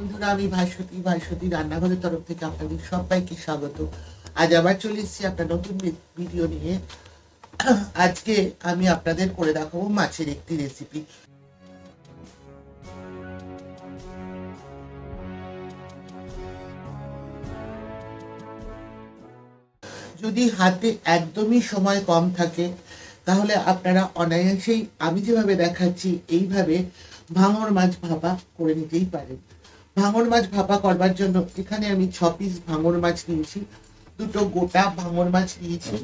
বন্ধুরা, আমি ভাস্বতী রান্নাঘরের তরফ থেকে আপনাদের সবাইকে স্বাগত। আজ আবার চলে এসেছি একটা নতুন ভিডিও নিয়ে। আজকে আমি আপনাদের করে দেখাবো মাছের একটি রেসিপি। যদি হাতে একদমই সময় কম থাকে তাহলে আপনারা অনায়াসেই আমি যেভাবে দেখাচ্ছি এইভাবে ভাঙর মাছ ভাপা করে নিতেই পারেন। ভাঙর মাছ ভাপা করবার জন্য এখানে আমি 6 পিস ভাঙর মাছ নিয়েছি, দুটো গোটা ভাঙর মাছ নিয়েছি।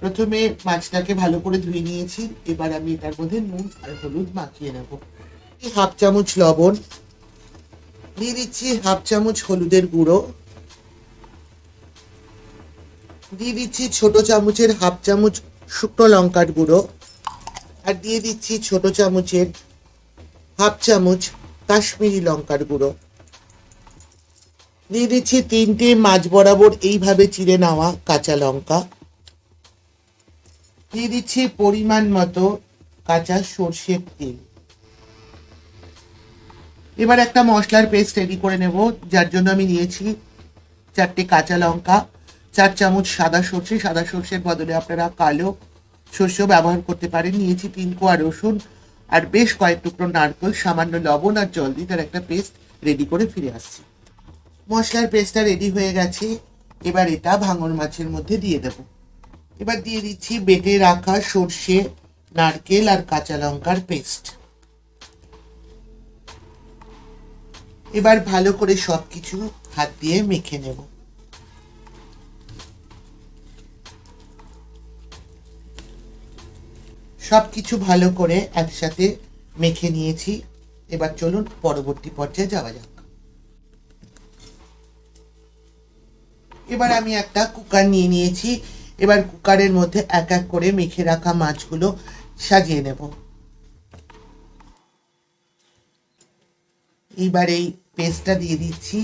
প্রথমে মাছটাকে ভালো করে ধুয়ে নিয়েছি। এবার আমি এটার মধ্যে নুন আর হলুদ মাখিয়ে নেব। হাফ চামচ লবণ দিয়ে দিচ্ছি, হাফ চামচ হলুদের গুঁড়ো দিয়ে দিচ্ছি, ছোট চামচের হাফ চামচ শুকনো লঙ্কার গুঁড়ো, আর দিয়ে দিচ্ছি ছোট চামচের হাফ চামচ কাশ্মীরি লঙ্কার গুঁড়ো। দিয়ে দিচ্ছি 3টে মাছ বরাবর এইভাবে চিড়ে নেওয়া কাঁচা লঙ্কা। দিয়ে দিচ্ছি পরিমাণ মতো কাঁচা সর্ষের তেল। এবার একটা মশলার পেস্ট রেডি করে নেব, যার জন্য আমি নিয়েছি 4টে কাঁচা লঙ্কা, 4 চামচ সাদা সর্ষের বদলে আপনারা কালো সর্ষেও ব্যবহার করতে পারেন। নিয়েছি 3 কোয়া রসুন আর বেশ কয়েক টুকরো নারকেল, সামান্য লবণ আর জল দিয়ে তার একটা পেস্ট রেডি করে ফিরে আসছি। মশলার পেস্টটা রেডি হয়ে গেছে। এবার এটা ভাঙর মাছের মধ্যে দিয়ে দেব। এবার দিয়ে দিচ্ছি বেটে রাখা সর্ষে, নারকেল আর কাঁচা লঙ্কার পেস্ট। এবার ভালো করে সবকিছু হাত দিয়ে মেখে নেব। সবকিছু ভালো করে একসাথে মেখে নিয়েছি। এবার চলুন পরবর্তী পর্যায়ে যাওয়া যাক। এবার আমি একটা কুকার নিয়ে নিয়েছি। এবার কুকারের মধ্যে এক এক করে মেখে রাখা মাছগুলো সাজিয়ে নেব। এবার এই পেস্টটা দিয়ে দিচ্ছি।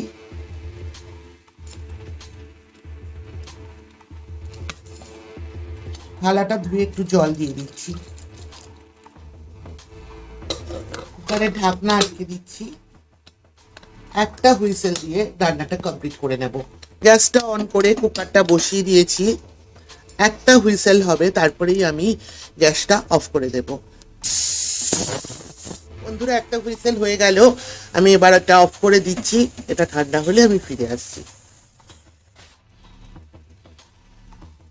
থালাটা ধুয়ে একটু জল দিয়ে দিচ্ছি। কুকারের ঢাকনা আটকে দিচ্ছি। একটা হুইসেল দিয়ে রান্নাটা কমপ্লিট করে নেব। গ্যাসটা অন করে কুকারটা বসিয়ে দিয়েছি। একটা হুইসেল হবে, তারপরেই আমি গ্যাসটা অফ করে দেব। বন্ধুরা, একটা হুইসেল হয়ে গেল, আমি এবার এটা অফ করে দিচ্ছি। এটা ঠান্ডা হলে আমি ফিরে আসছি।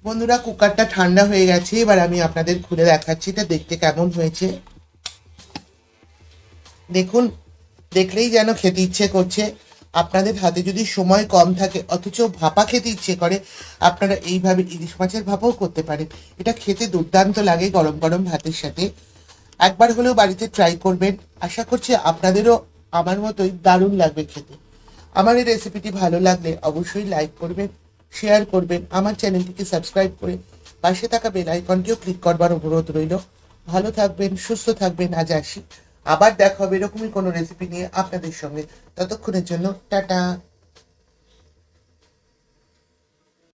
বন্ধুরা, কুকারটা ঠান্ডা হয়ে গেছে। এবার আমি আপনাদের খুলে দেখাচ্ছি এটা দেখতে কেমন হয়েছে। দেখুন, দেখলেই যেন খেতে ইচ্ছে করছে। আপনাদের হাতে যদি সময় কম থাকে অথচ ভাপা খেতে ইচ্ছে করে, আপনারা এইভাবে ইলিশ মাছের ভাপাও করতে পারেন। এটা খেতে দুর্দান্ত লাগে গরম গরম ভাতের সাথে। একবার হলেও বাড়িতে ট্রাই করবেন। আশা করছি আপনাদেরও আমার মতোই দারুণ লাগবে খেতে। আমার এই রেসিপিটি ভালো লাগলে অবশ্যই লাইক করবেন, শেয়ার করবেন। আমার চ্যানেলটিকে সাবস্ক্রাইব করে পাশে থাকা বেল আইকনটিও ক্লিক করবার অনুরোধ রইল। ভালো থাকবেন, সুস্থ থাকবেন। আজ আসি, আবার দেখা হবে এরকমই কোনো রেসিপি নিয়ে আপনাদের সঙ্গে। ততক্ষণের জন্য টাটা।